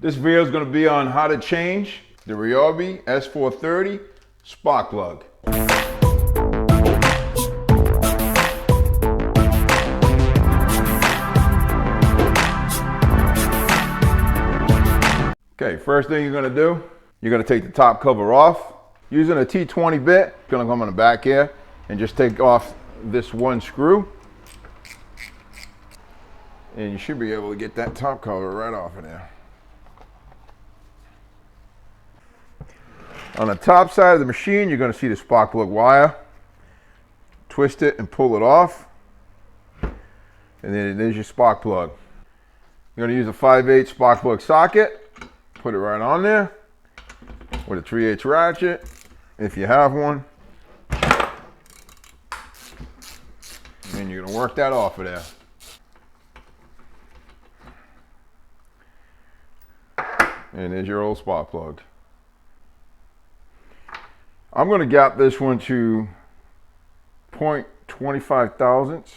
This video is going to be on how to change the Ryobi S430 spark plug. Okay, first thing you're going to do, you're going to take the top cover off. Using a T20 bit, going to come on the back here and just take off this one screw. And you should be able to get that top cover right off of there. On the top side of the machine, you're going to see the spark plug wire. Twist it and pull it off. And then there's your spark plug. You're going to use a 5/8 spark plug socket. Put it right on there with a 3/8 ratchet, if you have one. And you're going to work that off of there. And there's your old spark plug. I'm going to gap this one to 0.25 thousandths.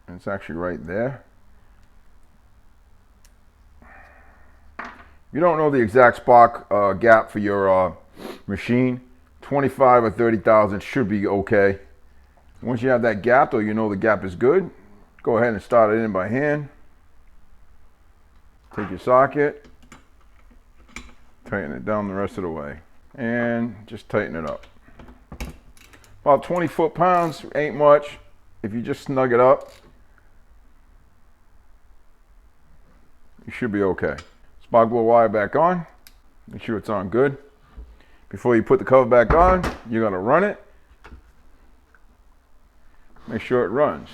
It's actually right there. If you don't know the exact spark gap for your machine, 25 or 30 thousandths should be okay. Once you have that gap, or you know the gap is good, go ahead and start it in by hand. Take your socket, tighten it down the rest of the way, and just tighten it up. About 20 foot-pounds ain't much. If you just snug it up, you should be okay. Spark plug wire back on. Make sure it's on good. Before you put the cover back on, you're going to run it. Make sure it runs.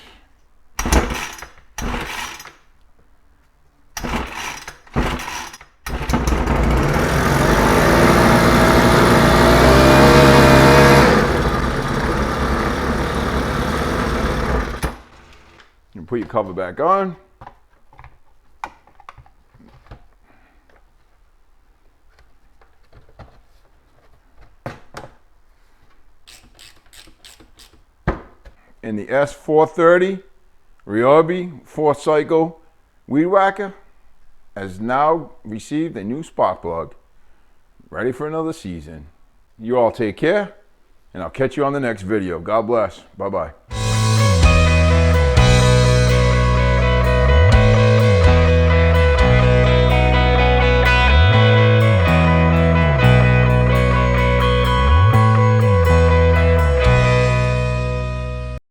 You put your cover back on. And the S430 Ryobi 4-cycle weed whacker has now received a new spark plug. Ready for another season. You all take care, and I'll catch you on the next video. God bless. Bye-bye.